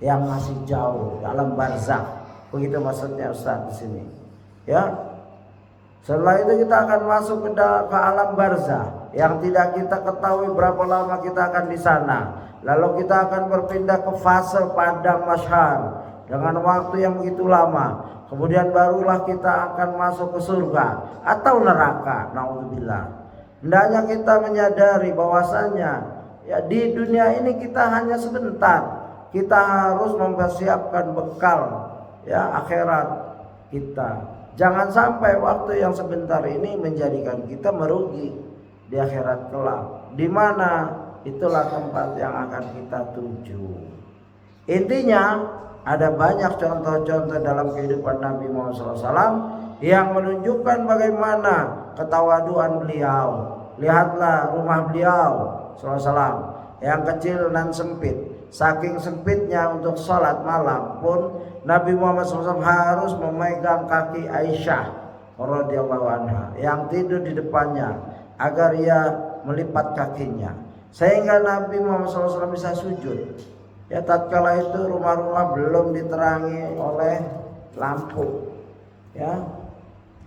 yang masih jauh dalam barzakh. Begitu maksudnya Ustaz di sini. Ya, Setelah itu kita akan masuk ke alam barzah yang tidak kita ketahui berapa lama kita akan di sana. Lalu kita akan berpindah ke fase padang mahsyar dengan waktu yang begitu lama. Kemudian barulah kita akan masuk ke surga atau neraka. Naudzubillah. Hendaknya kita menyadari bahwasanya ya di dunia ini kita hanya sebentar. Kita harus mempersiapkan bekal ya akhirat kita. Jangan sampai waktu yang sebentar ini menjadikan kita merugi di akhirat kelak. Di mana itulah tempat yang akan kita tuju. Intinya ada banyak contoh-contoh dalam kehidupan Nabi Muhammad SAW yang menunjukkan bagaimana ketawaduan beliau. Lihatlah rumah beliau SAW yang kecil dan sempit. Saking sempitnya untuk sholat malam pun Nabi Muhammad SAW harus memegang kaki Aisyah radhiyallahu anha yang tidur di depannya agar ia melipat kakinya sehingga Nabi Muhammad SAW bisa sujud. Ya, tatkala itu rumah-rumah belum diterangi oleh lampu, ya,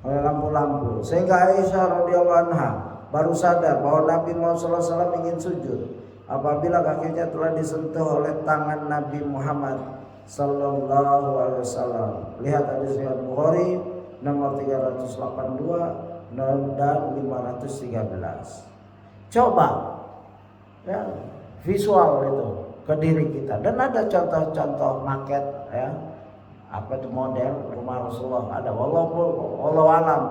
oleh lampu-lampu, sehingga Aisyah radhiyallahu anha baru sadar bahwa Nabi Muhammad SAW ingin sujud apabila kakinya telah disentuh oleh tangan Nabi Muhammad sallallahu alaihi wasallam. Lihat hadis riwayat Bukhari nomor 382 dan 513. Coba ya visual itu ke diri kita, dan ada contoh-contoh maket ya apa itu model rumah Rasulullah ada, walaupun wallahu alam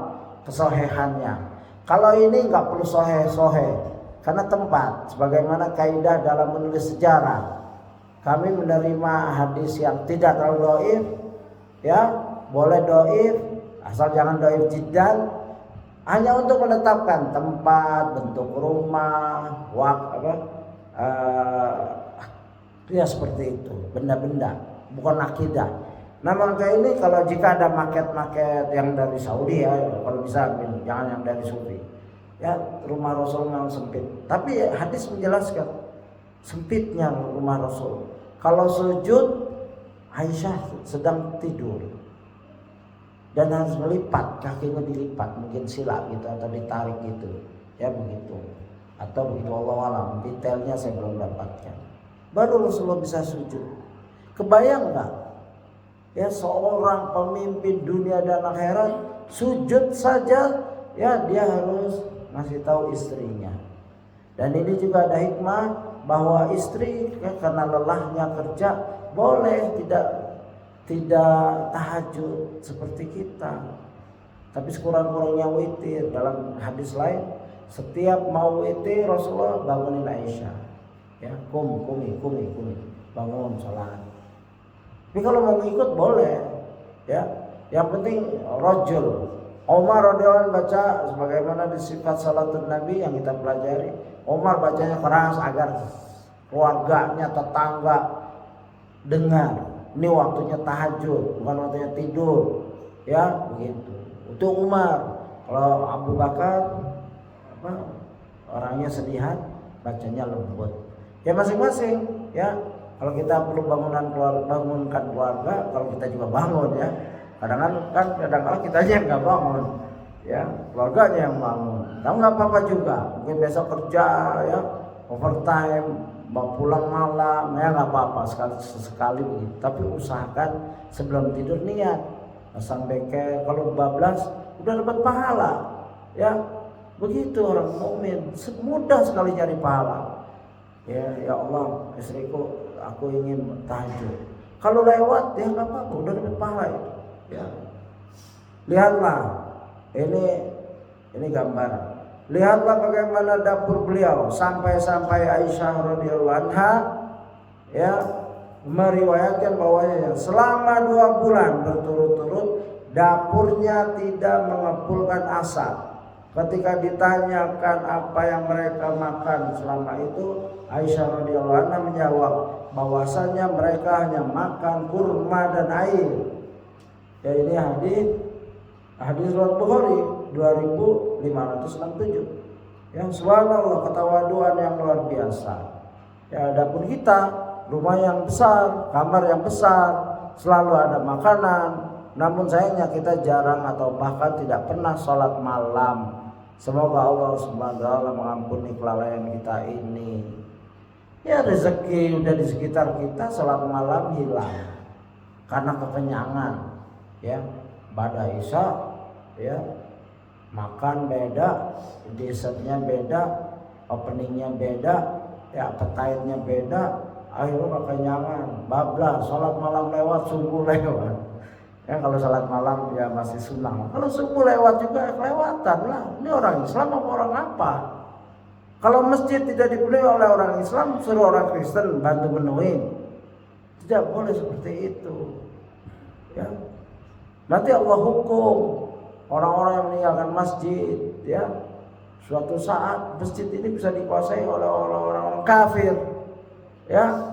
kesohihannya. Kalau ini nggak perlu soheh karena tempat, sebagaimana kaidah dalam menulis sejarah, kami menerima hadis yang tidak terlalu dhaif, ya boleh dhaif asal jangan dhaif jiddan, hanya untuk menetapkan tempat, bentuk rumah, ya seperti itu, benda-benda, bukan akidah. Nah maka ini kalau jika ada maket-maket yang dari Saudi ya, kalau bisa jangan yang dari Saudi. Ya rumah Rasul yang sempit, tapi hadis menjelaskan sempitnya rumah Rasul. Kalau sujud Aisyah sedang tidur dan harus melipat, kakinya dilipat, mungkin sila gitu atau ditarik gitu ya begitu, atau begitu Allah alam, detailnya saya belum dapatkan. Baru Rasulullah bisa sujud. Kebayang nggak ya seorang pemimpin dunia dan akhirat sujud saja ya dia harus masih tahu istrinya. Dan ini juga ada hikmah bahwa istri ya, karena lelahnya kerja boleh tidak tahajud seperti kita, tapi sekurang-kurangnya witir. Dalam hadis lain setiap mau witir Rasulullah bangunin Aisyah ya, kumi bangun sholat. Tapi kalau mau ikut boleh ya, yang penting rajul. Umar radhiyallahu anhu baca sebagaimana di sifat salatun Nabi yang kita pelajari. Umar bacanya keras agar keluarganya, tetangga dengar. Ini waktunya tahajud, bukan waktunya tidur. Ya, begitu. Itu Umar. Kalau Abu Bakar orangnya sedihan, bacanya lembut. Ya masing-masing, ya. Kalau kita perlu bangunkan keluarga, kalau kita juga bangun ya. Kadang-kadang kita aja yang nggak bangun, ya keluarganya yang bangun. Tahu nggak apa-apa juga. Mungkin besok kerja ya overtime, mau pulang malam ya nggak apa-apa sekali begitu. Tapi usahakan sebelum tidur niat pasang beker. Kalau bablas udah dapat pahala, ya begitu orang mukmin mudah sekali nyari pahala. Ya Allah istriku aku ingin tahajud. Kalau lewat ya nggak apa-apa, udah dapat pahala itu. Ya. Lihatlah ini gambar. Lihatlah bagaimana dapur beliau sampai Aisyah radhiyallahu anha ya meriwayatkan bahwanya selama 2 bulan berturut-turut dapurnya tidak mengepulkan asap. Ketika ditanyakan apa yang mereka makan selama itu, Aisyah radhiyallahu anha menjawab bahwasanya mereka hanya makan kurma dan air. Ya ini hadis riwayat Bukhari 2567. Yang subhanallah ketawaduan yang luar biasa. Ya adapun kita rumah yang besar, kamar yang besar, selalu ada makanan, namun sayangnya kita jarang atau bahkan tidak pernah sholat malam. Semoga Allah Subhanahu wa taala mengampuni kelalaian kita ini. Ya, rezeki udah di sekitar kita, sholat malam hilang karena kekenyangan. Ya, pada Isya ya makan beda, dessertnya beda, openingnya beda, ya appetite-nya beda, akhirnya kekenyangan, bablas, sholat malam lewat, subuh lewat. Ya kalau sholat malam ya masih sunnah, kalau subuh lewat juga kelewatan lah. Ini orang Islam apa orang apa? Kalau masjid tidak dipenuhi oleh orang Islam, suruh orang Kristen bantu menuhin. Tidak boleh seperti itu. Ya, nanti Allah hukum orang-orang yang meninggalkan masjid. Ya, suatu saat masjid ini bisa dikuasai oleh orang-orang kafir. Ya,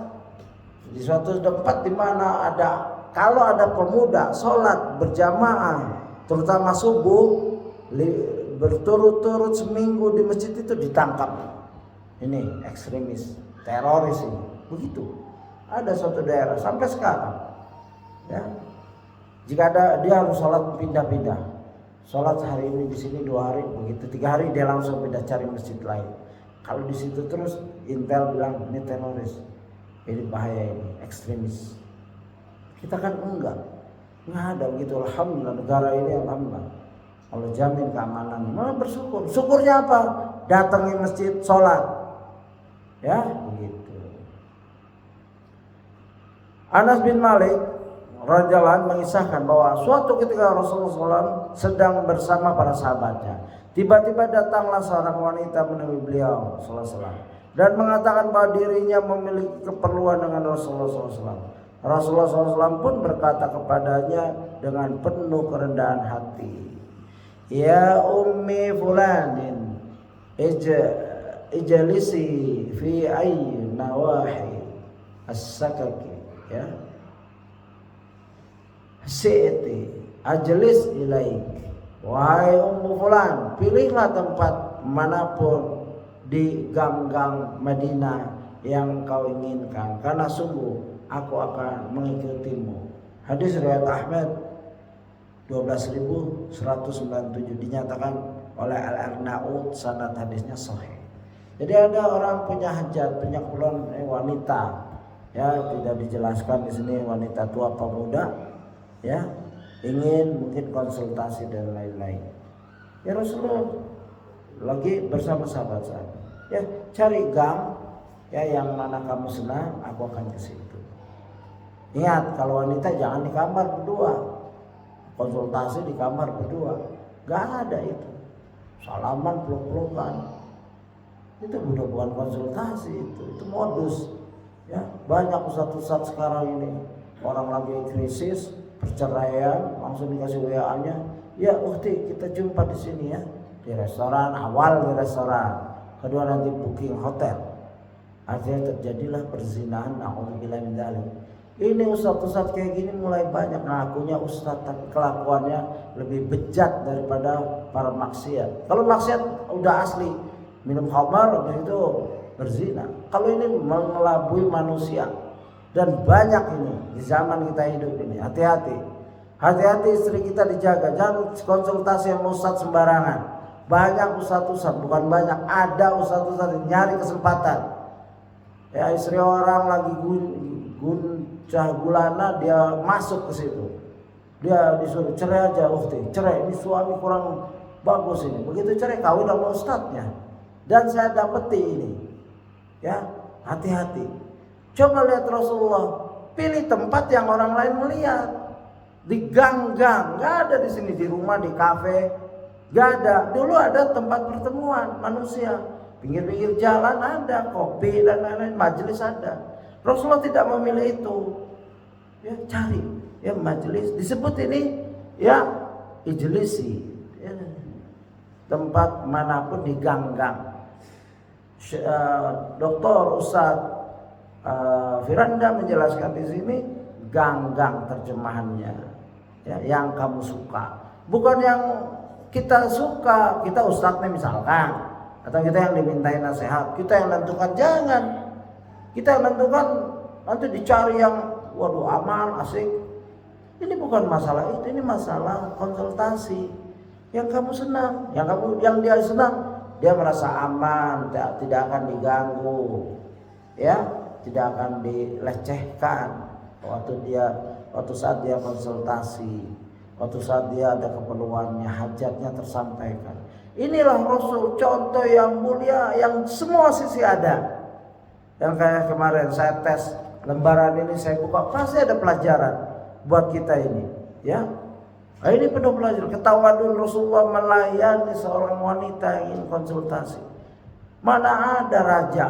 di suatu tempat di mana kalau ada pemuda sholat berjamaah, terutama subuh, berturut-turut seminggu di masjid itu ditangkap. Ini ekstremis, teroris ini. Begitu. Ada suatu daerah sampai sekarang. Ya, jika dia harus sholat pindah-pindah. Sholat hari ini di sini 2 hari, begitu 3 hari dia langsung pindah cari masjid lain. Kalau di situ terus intel bilang ini teroris, ini bahaya, ini ekstremis. Kita kan enggak ada begitu. Alhamdulillah negara ini alhamdulillah Allah jamin keamanan. Malah bersyukur. Syukurnya apa? Datangi masjid sholat. Ya begitu. Anas bin Malik radhiyallahu anhu mengisahkan bahwa suatu ketika Rasulullah SAW sedang bersama para sahabatnya, tiba-tiba datanglah seorang wanita menemui beliau SAW dan mengatakan bahwa dirinya memiliki keperluan dengan Rasulullah SAW. Rasulullah SAW pun berkata kepadanya dengan penuh kerendahan hati, ya ummi fulanin ijlisi fi ayyi nawahi as-sakaki, ya syi'ti ajlis ilaik. Wahai ummu fulan, pilihlah tempat manapun di gang-gang Madinah yang kau inginkan, karena sungguh aku akan mengikutimu. Hadis riwayat Ahmad 12.197, dinyatakan oleh Al-Arnaud sanad hadisnya sahih. Jadi ada orang punya hajat, punya keperluan, wanita, ya tidak dijelaskan di sini wanita tua apa muda, ya ingin mungkin konsultasi dan lain-lain. Ya Rasulullah lagi bersama sahabat-sahabat, ya cari gang ya yang mana kamu senang, aku akan ke situ. Ingat, kalau wanita jangan di kamar berdua, konsultasi di kamar berdua, gak ada itu. Salaman peluk-pelukan, itu bukan konsultasi, itu modus. Ya banyak ustadz-ustadz sekarang ini, orang lagi krisis perceraian langsung dikasih WA-nya, ya ukti kita jumpa di sini ya, di restoran. Awal di restoran, kedua nanti booking hotel. Akhirnya terjadilah perzinahan. Na'udzubillah min dzalik. Ini ustadz-ustadz kayak gini mulai banyak ngakunya ustadz, tapi kelakuannya lebih bejat daripada para maksiat. Kalau maksiat udah asli minum khamar, habis itu berzina. Kalau ini mengelabui manusia, dan banyak ini di zaman kita hidup ini. Hati-hati, hati-hati istri kita dijaga. Jangan konsultasi sama ustadz sembarangan. Banyak ustadz-ustadz, bukan banyak, ada ustadz-ustadz nyari kesempatan. Ya istri orang lagi guncah gulana, dia masuk ke situ, dia disuruh cerai aja, ukti cerai, ini suami kurang bagus ini. Begitu cerai, kawin sama ustadznya. Dan saya dapeti ini, ya hati-hati. Coba lihat Rasulullah, pilih tempat yang orang lain melihat. Di gang-gang, nggak ada di sini, di rumah, di kafe, nggak ada. Dulu ada tempat pertemuan manusia, pinggir-pinggir jalan ada, kopi dan lain-lain, majelis ada. Rasulullah tidak memilih itu. Ya cari, ya majelis, disebut ini ya ijlisi, ya, tempat manapun di gang-gang. Doktor Ustadz Firanda menjelaskan di sini gang-gang terjemahannya, ya, yang kamu suka, bukan yang kita suka. Kita ustadznya misalkan, atau kita yang dimintai nasihat, kita yang nentukan. Jangan kita yang nentukan, nanti dicari yang waduh aman asik. Ini bukan masalah itu, ini masalah konsultasi. Yang kamu senang, yang dia senang, dia merasa aman, tidak akan diganggu, ya, tidak akan dilecehkan waktu saat dia konsultasi, waktu saat dia ada keperluannya, hajatnya tersampaikan. Inilah Rasul, contoh yang mulia, yang semua sisi ada. Yang kayak kemarin saya tes lembaran ini, saya buka, pasti ada pelajaran buat kita ini, ya. Nah, ini penuh pelajaran. Ketawadun Rasulullah melayani seorang wanita yang ingin konsultasi. Mana ada raja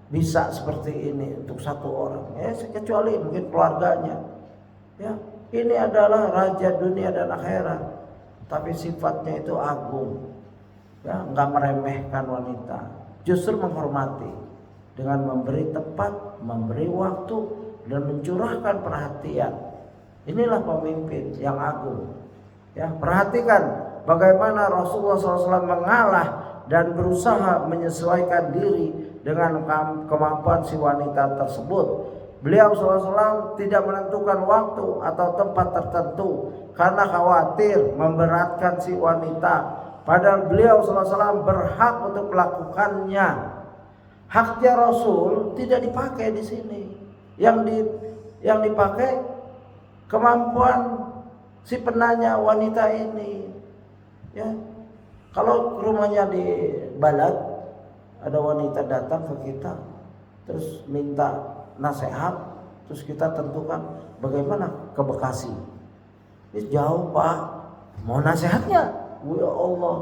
bisa seperti ini untuk satu orang, ya, kecuali mungkin keluarganya, ya. Ini adalah raja dunia dan akhirat, tapi sifatnya itu agung, ya, nggak meremehkan wanita, justru menghormati dengan memberi tepat, memberi waktu, dan mencurahkan perhatian. Inilah pemimpin yang agung. Ya, perhatikan bagaimana Rasulullah SAW mengalah dan berusaha menyesuaikan diri dengan kemampuan si wanita tersebut. Beliau SAW tidak menentukan waktu atau tempat tertentu karena khawatir memberatkan si wanita. Padahal beliau SAW berhak untuk melakukannya. Haknya Rasul tidak dipakai di sini. Yang dipakai kemampuan si penanya wanita ini, ya. Kalau rumahnya di Balad, ada wanita datang ke kita terus minta nasihat, terus kita tentukan bagaimana ke Bekasi. Ini jauh, Pak, mau nasihatnya? Ya Allah,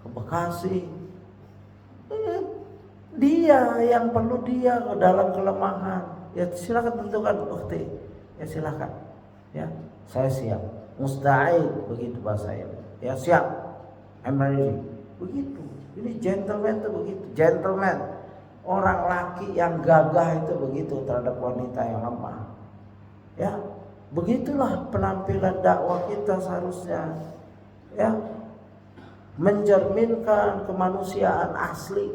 ke Bekasi. Dia yang perlu, dia dalam kelemahan. Ya silakan tentukan, ukti. Ya silakan. Ya, saya siap. Musta'id, begitu bahasa ini. Ya siap. I'm ready. Begitu. Ini gentleman itu begitu. Gentleman. Orang laki yang gagah itu begitu terhadap wanita yang lemah. Ya, begitulah penampilan dakwah kita seharusnya. Ya, mencerminkan kemanusiaan asli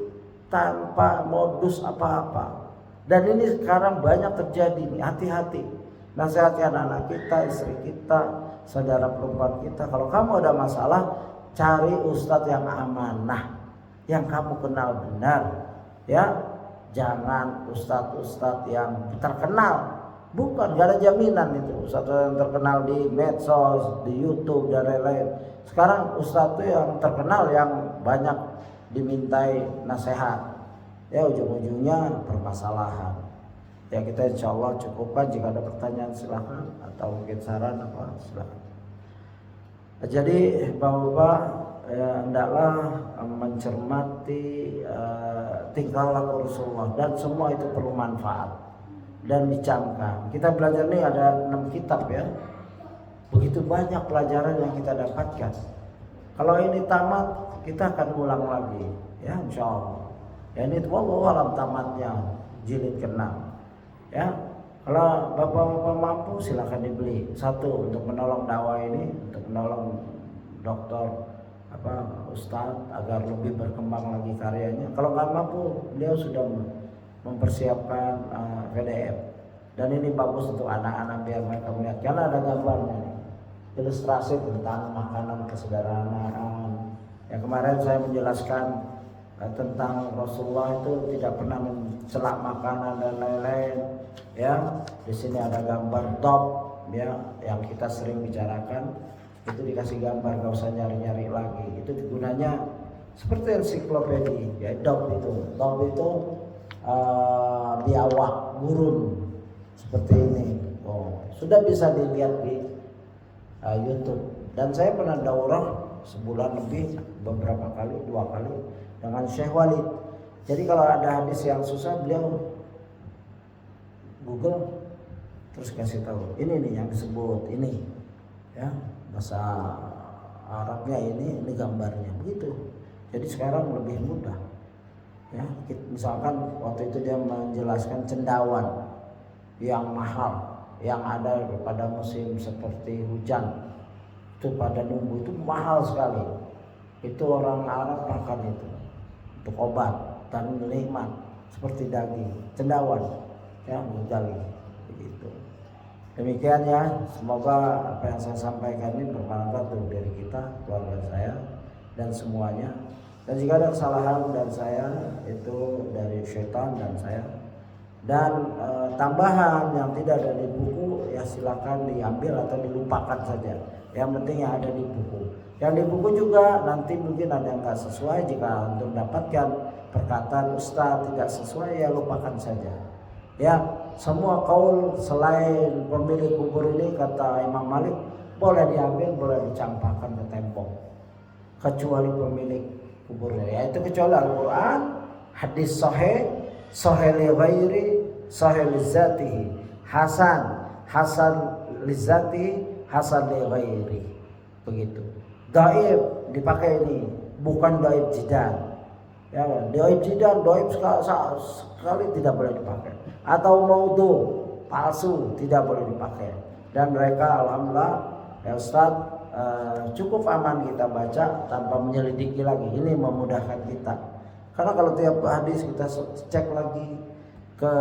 tanpa modus apa-apa. Dan ini sekarang banyak terjadi nih, hati-hati. Nasihati anak-anak kita, istri kita, saudara perempuan kita. Kalau kamu ada masalah, cari ustadz yang amanah, yang kamu kenal benar. Ya, jangan ustadz yang terkenal. Bukan, gak ada jaminan itu ustadz yang terkenal di medsos, di YouTube dan lain-lain. Sekarang ustadz itu yang terkenal yang banyak dimintai nasihat. Ya, ujung-ujungnya permasalahan. Ya, kita insya Allah cukupkan. Jika ada pertanyaan silakan, atau mungkin saran apa silakan. Jadi Bapak-bapak, ya, hendaklah mencermati tingkah laku Rasulullah, dan semua itu perlu manfaat dan dicamkan. Kita belajar nih ada 6 kitab, ya. Begitu banyak pelajaran yang kita dapatkan. Kalau ini tamat, kita akan ulang lagi, ya, insya Allah. Ya, ini wallahu alam tamatnya jilid ke-6. Ya, kalau bapak-bapak mampu silakan dibeli. Satu, untuk menolong dakwah ini, untuk menolong dokter ustadz agar lebih berkembang lagi karyanya. Kalau nggak mampu, beliau sudah mempersiapkan PDF. Dan ini bagus untuk anak-anak biar mereka melihat, karena ada gambarnya nih, ilustrasi tentang makanan kesederhanaan. Yang kemarin saya menjelaskan tentang Rasulullah itu tidak pernah mencela makanan dan lain-lain, ya. Di sini ada gambar top, ya, yang kita sering bicarakan. Itu dikasih gambar, gak usah nyari-nyari lagi. Itu gunanya seperti ensiklopedi, ya. Top itu biawak gurun seperti ini. Oh, sudah bisa dilihat di YouTube. Dan saya pernah daurah sebulan lebih, beberapa kali, 2 kali dengan Syekh Walid. Jadi kalau ada hadis yang susah, beliau Google terus kasih tahu, ini nih yang disebut ini, ya, bahasa Arabnya ini gambarnya begitu. Jadi sekarang lebih mudah, ya. Misalkan waktu itu dia menjelaskan cendawan yang mahal, yang ada pada musim seperti hujan, itu pada nunggu, itu mahal sekali. Itu orang Arab makan itu untuk obat dan nikmat seperti daging cendawan, ya, mujali begitu. Demikian ya, semoga apa yang saya sampaikan ini bermanfaat untuk diri kita, keluarga saya, dan semuanya. Dan jika ada kesalahan dan saya itu dari syaitan dan saya. Dan tambahan yang tidak ada di buku ya silakan diambil atau dilupakan saja. Yang penting yang ada di buku. Yang di buku juga nanti mungkin ada yang tak sesuai. Jika untuk mendapatkan perkataan ustaz tidak sesuai ya lupakan saja. Ya, semua kaul selain pemilik kubur ini kata Imam Malik boleh diambil, boleh dicampakkan ke tembok, kecuali pemilik kuburnya. Yaitu kecuali Al-Quran, hadis sahih, sahih li ghairi, sahih li zatihi, hasan li zatihi, hasan li ghairi. Begitu. Dhaif dipakai ini, bukan dhaif jidan. Ya, dhaif jidan, dhaif sekali tidak boleh dipakai. Atau maudhu, palsu, tidak boleh dipakai. Dan mereka alhamdulillah ya Ustaz cukup aman kita baca tanpa menyelidiki lagi. Ini memudahkan kita. Karena kalau tiap hadis kita cek lagi ke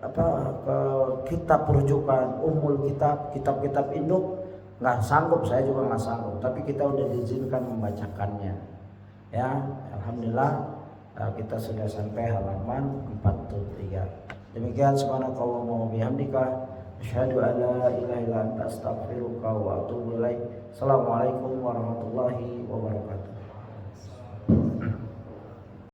ke kitab rujukan, kitab-kitab induk, nggak sanggup, saya juga nggak sanggup. Tapi kita udah diizinkan membacakannya. Ya, alhamdulillah kita sudah sampai halaman 43. Demikian subhanakallahumma wa bihamdika asyhadu an la ilaha illa anta astaghfiruka wa atubu ilaik. Assalamualaikum warahmatullahi wabarakatuh.